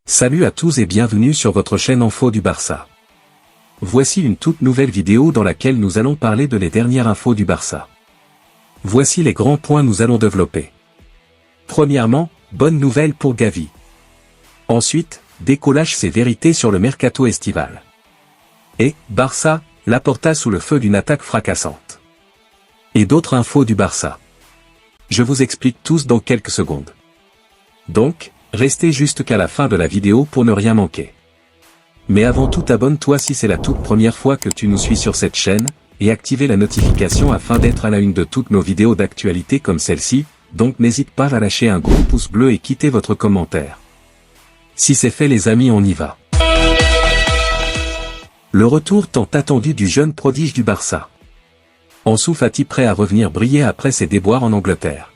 Salut à tous et bienvenue sur votre chaîne Info du Barça. Voici une toute nouvelle vidéo dans laquelle nous allons parler de les dernières infos du Barça. Voici les grands points nous allons développer. Premièrement, bonne nouvelle pour Gavi. Ensuite, Deco lâche ses vérités sur le mercato estival. Et, Barça, Laporta sous le feu d'une attaque fracassante. Et d'autres infos du Barça. Je vous explique tous dans quelques secondes. Donc, restez jusqu'à la fin de la vidéo pour ne rien manquer. Mais avant tout, abonne-toi si c'est la toute première fois que tu nous suis sur cette chaîne, et activez la notification afin d'être à la une de toutes nos vidéos d'actualité comme celle-ci, donc n'hésite pas à lâcher un gros pouce bleu et quitter votre commentaire. Si c'est fait les amis, on y va. Le retour tant attendu du jeune prodige du Barça. Ansu Fati prêt à revenir briller après ses déboires en Angleterre.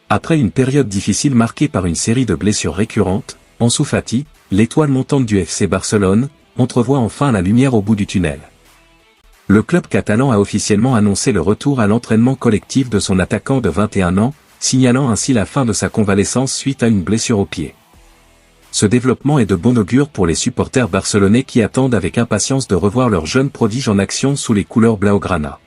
Après une période difficile marquée par une série de blessures récurrentes, Ansu Fati, l'étoile montante du FC Barcelone, entrevoit enfin la lumière au bout du tunnel. Le club catalan a officiellement annoncé le retour à l'entraînement collectif de son attaquant de 21 ans, signalant ainsi la fin de sa convalescence suite à une blessure au pied. Ce développement est de bon augure pour les supporters barcelonais qui attendent avec impatience de revoir leur jeune prodige en action sous les couleurs blaugrana.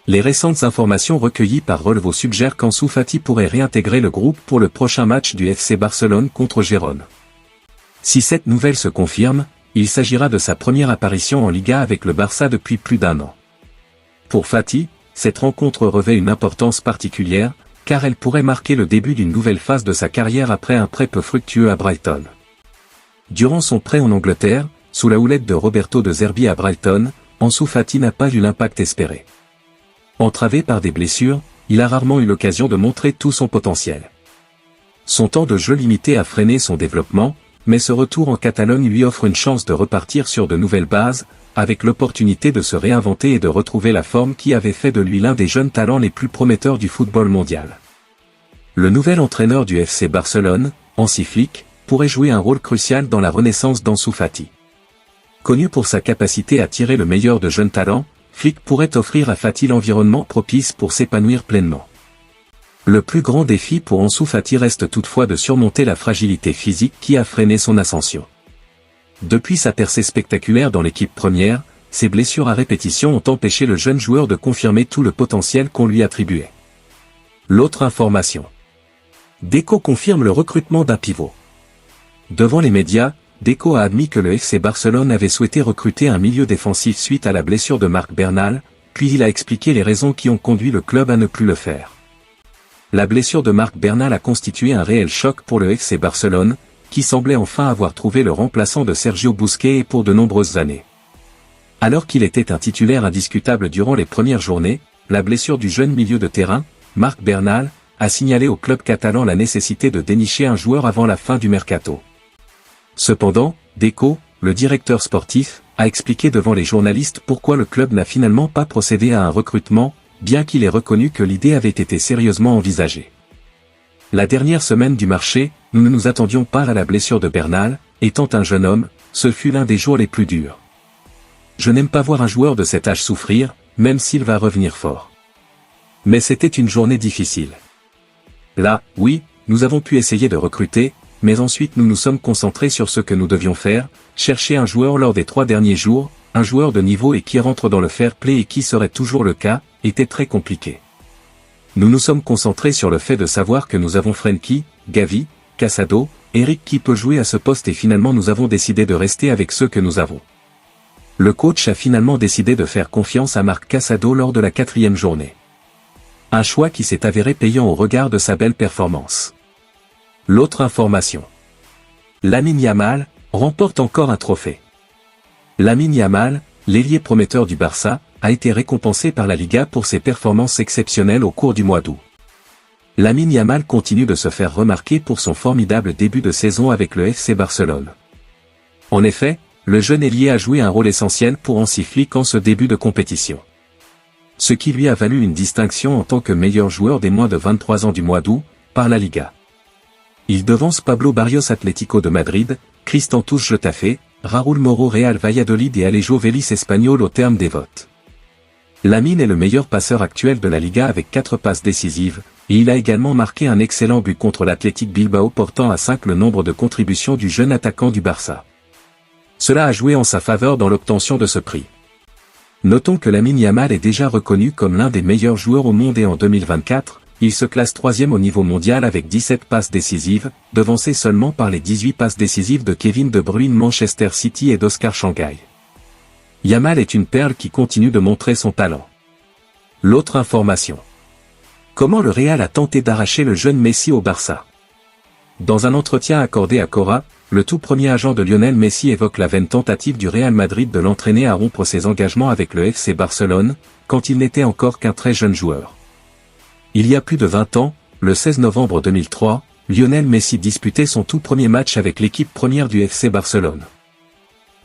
Les récentes informations recueillies par Relevo suggèrent qu'Ansu Fati pourrait réintégrer le groupe pour le prochain match du FC Barcelone contre Gérone. Si cette nouvelle se confirme, il s'agira de sa première apparition en Liga avec le Barça depuis plus d'un an. Pour Fati, cette rencontre revêt une importance particulière, car elle pourrait marquer le début d'une nouvelle phase de sa carrière après un prêt peu fructueux à Brighton. Durant son prêt en Angleterre, sous la houlette de Roberto De Zerbi à Brighton, Ansu Fati n'a pas eu l'impact espéré. Entravé par des blessures, il a rarement eu l'occasion de montrer tout son potentiel. Son temps de jeu limité a freiné son développement, mais ce retour en Catalogne lui offre une chance de repartir sur de nouvelles bases, avec l'opportunité de se réinventer et de retrouver la forme qui avait fait de lui l'un des jeunes talents les plus prometteurs du football mondial. Le nouvel entraîneur du FC Barcelone, Hansi Flick, pourrait jouer un rôle crucial dans la renaissance d'Ansu Fati. Connu pour sa capacité à tirer le meilleur de jeunes talents, Flick pourrait offrir à Fati l'environnement propice pour s'épanouir pleinement. Le plus grand défi pour Ansu Fati reste toutefois de surmonter la fragilité physique qui a freiné son ascension. Depuis sa percée spectaculaire dans l'équipe première, ses blessures à répétition ont empêché le jeune joueur de confirmer tout le potentiel qu'on lui attribuait. L'autre information. Deco confirme le recrutement d'un pivot. Devant les médias, Deco a admis que le FC Barcelone avait souhaité recruter un milieu défensif suite à la blessure de Marc Bernal, puis il a expliqué les raisons qui ont conduit le club à ne plus le faire. La blessure de Marc Bernal a constitué un réel choc pour le FC Barcelone, qui semblait enfin avoir trouvé le remplaçant de Sergio Busquets pour de nombreuses années. Alors qu'il était un titulaire indiscutable durant les premières journées, la blessure du jeune milieu de terrain, Marc Bernal, a signalé au club catalan la nécessité de dénicher un joueur avant la fin du mercato. Cependant, Deco, le directeur sportif, a expliqué devant les journalistes pourquoi le club n'a finalement pas procédé à un recrutement, bien qu'il ait reconnu que l'idée avait été sérieusement envisagée. La dernière semaine du marché, nous ne nous attendions pas à la blessure de Bernal, étant un jeune homme, ce fut l'un des jours les plus durs. Je n'aime pas voir un joueur de cet âge souffrir, même s'il va revenir fort. Mais c'était une journée difficile. Là, oui, nous avons pu essayer de recruter, mais ensuite nous nous sommes concentrés sur ce que nous devions faire, chercher un joueur lors des 3 derniers jours, un joueur de niveau et qui rentre dans le fair play et qui serait toujours le cas, était très compliqué. Nous nous sommes concentrés sur le fait de savoir que nous avons Frenkie, Gavi, Casado, Eric qui peut jouer à ce poste et finalement nous avons décidé de rester avec ceux que nous avons. Le coach a finalement décidé de faire confiance à Marc Casado lors de la 4e journée. Un choix qui s'est avéré payant au regard de sa belle performance. L'autre information. Lamine Yamal remporte encore un trophée. Lamine Yamal, l'ailier prometteur du Barça, a été récompensé par la Liga pour ses performances exceptionnelles au cours du mois d'août. Lamine Yamal continue de se faire remarquer pour son formidable début de saison avec le FC Barcelone. En effet, le jeune ailier a joué un rôle essentiel pour Hansi Flick en ce début de compétition. Ce qui lui a valu une distinction en tant que meilleur joueur des moins de 23 ans du mois d'août, par la Liga. Il devance Pablo Barrios Atlético de Madrid, Cristian Tous Getafe, Raúl Moro Real Valladolid et Alejo Vélez Espagnol au terme des votes. Lamine est le meilleur passeur actuel de la Liga avec 4 passes décisives, et il a également marqué un excellent but contre l'Athletic Bilbao portant à 5 le nombre de contributions du jeune attaquant du Barça. Cela a joué en sa faveur dans l'obtention de ce prix. Notons que Lamine Yamal est déjà reconnu comme l'un des meilleurs joueurs au monde et en 2024, il se classe 3e au niveau mondial avec 17 passes décisives, devancé seulement par les 18 passes décisives de Kevin De Bruyne Manchester City et d'Oscar Shanghai. Yamal est une perle qui continue de montrer son talent. L'autre information. Comment le Real a tenté d'arracher le jeune Messi au Barça? Dans un entretien accordé à Cora, le tout premier agent de Lionel Messi évoque la vaine tentative du Real Madrid de l'entraîner à rompre ses engagements avec le FC Barcelone, quand il n'était encore qu'un très jeune joueur. Il y a plus de 20 ans, le 16 novembre 2003, Lionel Messi disputait son tout premier match avec l'équipe première du FC Barcelone.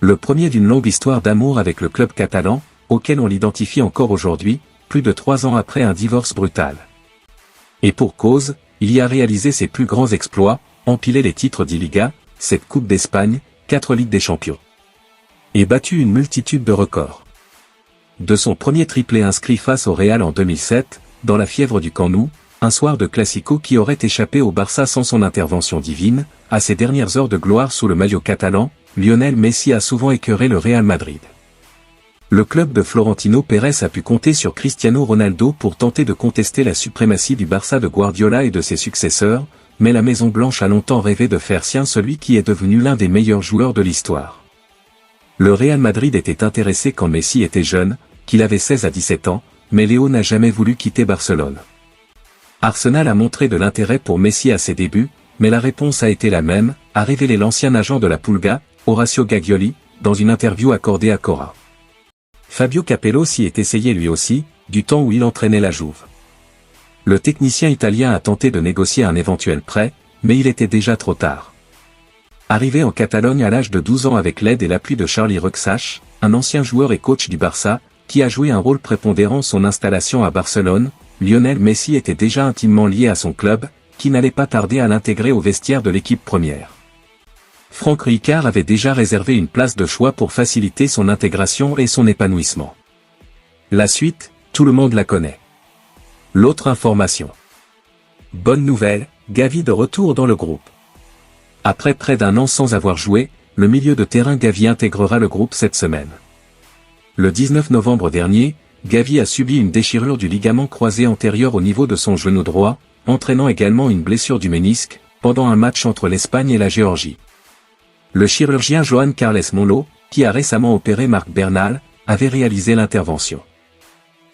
Le premier d'une longue histoire d'amour avec le club catalan, auquel on l'identifie encore aujourd'hui, plus de 3 ans après un divorce brutal. Et pour cause, il y a réalisé ses plus grands exploits, empilé les titres d'I-Liga, 7 Coupes d'Espagne, 4 Ligues des Champions. Et battu une multitude de records. De son premier triplé inscrit face au Real en 2007, dans la fièvre du Camp Nou, un soir de Classico qui aurait échappé au Barça sans son intervention divine, à ses dernières heures de gloire sous le maillot catalan, Lionel Messi a souvent écœuré le Real Madrid. Le club de Florentino Pérez a pu compter sur Cristiano Ronaldo pour tenter de contester la suprématie du Barça de Guardiola et de ses successeurs, mais la Maison Blanche a longtemps rêvé de faire sien celui qui est devenu l'un des meilleurs joueurs de l'histoire. Le Real Madrid était intéressé quand Messi était jeune, qu'il avait 16 à 17 ans, mais Léo n'a jamais voulu quitter Barcelone. Arsenal a montré de l'intérêt pour Messi à ses débuts, mais la réponse a été la même, a révélé l'ancien agent de la Pulga, Horacio Gaglioli, dans une interview accordée à Cora. Fabio Capello s'y est essayé lui aussi, du temps où il entraînait la Juve. Le technicien italien a tenté de négocier un éventuel prêt, mais il était déjà trop tard. Arrivé en Catalogne à l'âge de 12 ans avec l'aide et l'appui de Charlie Rexach, un ancien joueur et coach du Barça, qui a joué un rôle prépondérant son installation à Barcelone, Lionel Messi était déjà intimement lié à son club, qui n'allait pas tarder à l'intégrer au vestiaire de l'équipe première. Franck Rijkaard avait déjà réservé une place de choix pour faciliter son intégration et son épanouissement. La suite, tout le monde la connaît. L'autre information. Bonne nouvelle, Gavi de retour dans le groupe. Après près d'un an sans avoir joué, le milieu de terrain Gavi intégrera le groupe cette semaine. Le 19 novembre dernier, Gavi a subi une déchirure du ligament croisé antérieur au niveau de son genou droit, entraînant également une blessure du ménisque, pendant un match entre l'Espagne et la Géorgie. Le chirurgien Joan Carles Monlo, qui a récemment opéré Marc Bernal, avait réalisé l'intervention.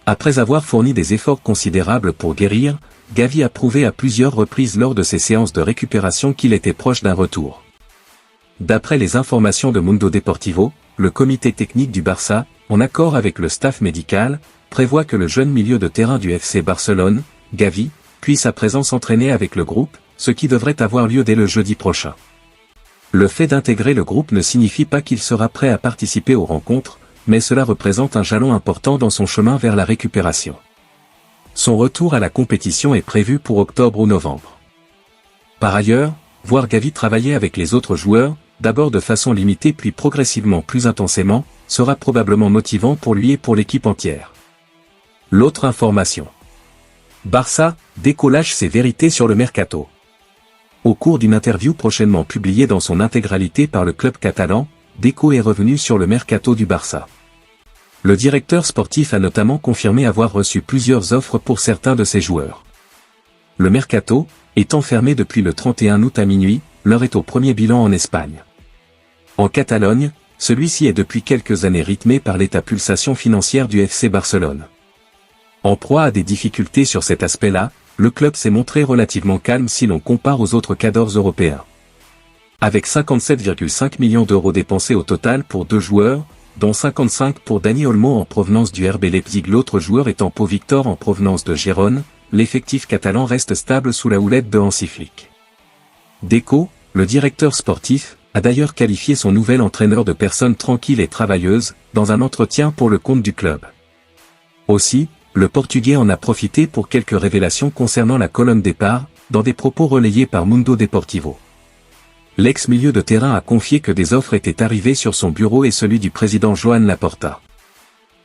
Après avoir fourni des efforts considérables pour guérir, Gavi a prouvé à plusieurs reprises lors de ses séances de récupération qu'il était proche d'un retour. D'après les informations de Mundo Deportivo, le comité technique du Barça, en accord avec le staff médical, prévoit que le jeune milieu de terrain du FC Barcelone, Gavi, puisse à présent s'entraîner avec le groupe, ce qui devrait avoir lieu dès le jeudi prochain. Le fait d'intégrer le groupe ne signifie pas qu'il sera prêt à participer aux rencontres, mais cela représente un jalon important dans son chemin vers la récupération. Son retour à la compétition est prévu pour octobre ou novembre. Par ailleurs, voir Gavi travailler avec les autres joueurs, d'abord de façon limitée puis progressivement plus intensément, sera probablement motivant pour lui et pour l'équipe entière. L'autre information. Barça, décollage ses vérités sur le mercato. Au cours d'une interview prochainement publiée dans son intégralité par le club catalan, Deco est revenu sur le mercato du Barça. Le directeur sportif a notamment confirmé avoir reçu plusieurs offres pour certains de ses joueurs. Le mercato, étant fermé depuis le 31 août à minuit, l'heure est au premier bilan en Espagne. En Catalogne, celui-ci est depuis quelques années rythmé par l'état pulsation financière du FC Barcelone. En proie à des difficultés sur cet aspect-là, le club s'est montré relativement calme si l'on compare aux autres cadors européens. Avec 57,5 millions d'euros dépensés au total pour 2 joueurs, dont 55 pour Dani Olmo en provenance du RB Leipzig, l'autre joueur étant Pau Victor en provenance de Gérone, l'effectif catalan reste stable sous la houlette de Hansi Flick. Deco, le directeur sportif, a d'ailleurs qualifié son nouvel entraîneur de personne tranquille et travailleuse, dans un entretien pour le compte du club. Aussi, le Portugais en a profité pour quelques révélations concernant la colonne départ, dans des propos relayés par Mundo Deportivo. L'ex-milieu de terrain a confié que des offres étaient arrivées sur son bureau et celui du président Joan Laporta.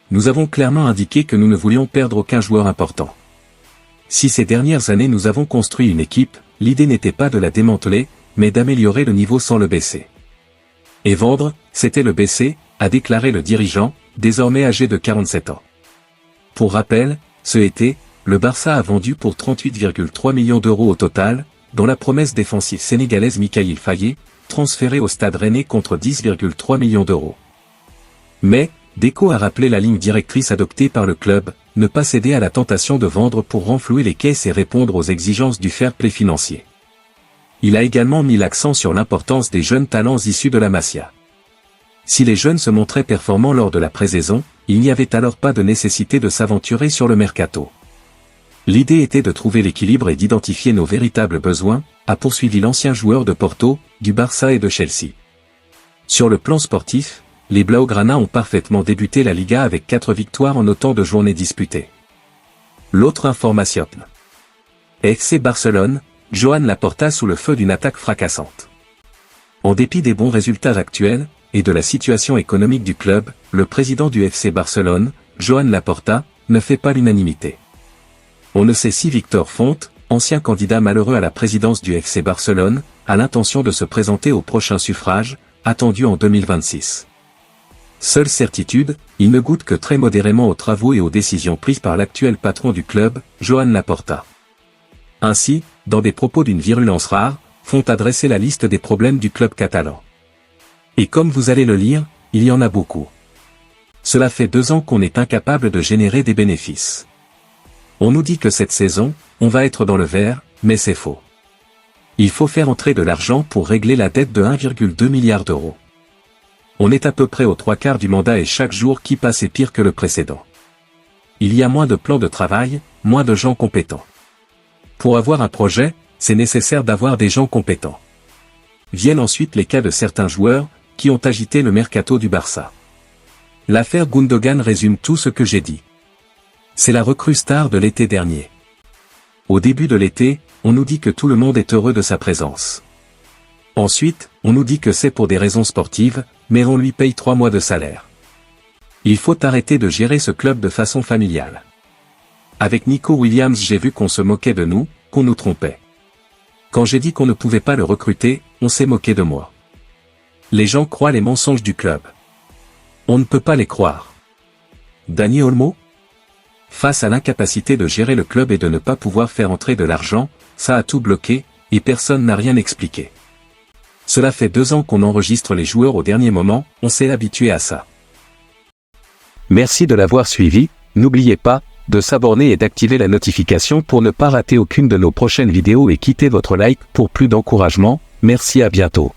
Nous avons clairement indiqué que nous ne voulions perdre aucun joueur important. Si ces dernières années nous avons construit une équipe, l'idée n'était pas de la démanteler, mais d'améliorer le niveau sans le baisser. Et vendre, c'était le baisser, a déclaré le dirigeant, désormais âgé de 47 ans. Pour rappel, ce été, le Barça a vendu pour 38,3 millions d'euros au total, dont la promesse défensive sénégalaise Mikayil Faye, transférée au Stade Rennais contre 10,3 millions d'euros. Mais, Deco a rappelé la ligne directrice adoptée par le club, ne pas céder à la tentation de vendre pour renflouer les caisses et répondre aux exigences du fair play financier. Il a également mis l'accent sur l'importance des jeunes talents issus de la Masia. Si les jeunes se montraient performants lors de la pré-saison, il n'y avait alors pas de nécessité de s'aventurer sur le mercato. L'idée était de trouver l'équilibre et d'identifier nos véritables besoins, a poursuivi l'ancien joueur de Porto, du Barça et de Chelsea. Sur le plan sportif, les Blaugrana ont parfaitement débuté la Liga avec 4 victoires en autant de journées disputées. L'autre information. FC Barcelone, Joan Laporta sous le feu d'une attaque fracassante. En dépit des bons résultats actuels, et de la situation économique du club, le président du FC Barcelone, Joan Laporta, ne fait pas l'unanimité. On ne sait si Victor Font, ancien candidat malheureux à la présidence du FC Barcelone, a l'intention de se présenter au prochain suffrage, attendu en 2026. Seule certitude, il ne goûte que très modérément aux travaux et aux décisions prises par l'actuel patron du club, Joan Laporta. Ainsi, dans des propos d'une virulence rare, Font a dressé la liste des problèmes du club catalan. Et comme vous allez le lire, il y en a beaucoup. Cela fait 2 ans qu'on est incapable de générer des bénéfices. On nous dit que cette saison, on va être dans le vert, mais c'est faux. Il faut faire entrer de l'argent pour régler la dette de 1,2 milliard d'euros. On est à peu près aux 3/4 du mandat et chaque jour qui passe est pire que le précédent. Il y a moins de plans de travail, moins de gens compétents. Pour avoir un projet, c'est nécessaire d'avoir des gens compétents. Viennent ensuite les cas de certains joueurs, qui ont agité le mercato du Barça. L'affaire Gundogan résume tout ce que j'ai dit. C'est la recrue star de l'été dernier. Au début de l'été, on nous dit que tout le monde est heureux de sa présence. Ensuite, on nous dit que c'est pour des raisons sportives, mais on lui paye 3 mois de salaire. Il faut arrêter de gérer ce club de façon familiale. Avec Nico Williams, j'ai vu qu'on se moquait de nous, qu'on nous trompait. Quand j'ai dit qu'on ne pouvait pas le recruter, on s'est moqué de moi. Les gens croient les mensonges du club. On ne peut pas les croire. Dani Olmo ? Face à l'incapacité de gérer le club et de ne pas pouvoir faire entrer de l'argent, ça a tout bloqué, et personne n'a rien expliqué. Cela fait 2 ans qu'on enregistre les joueurs au dernier moment, on s'est habitué à ça. Merci de l'avoir suivi, n'oubliez pas de s'abonner et d'activer la notification pour ne pas rater aucune de nos prochaines vidéos et quittez votre like pour plus d'encouragement, merci à bientôt.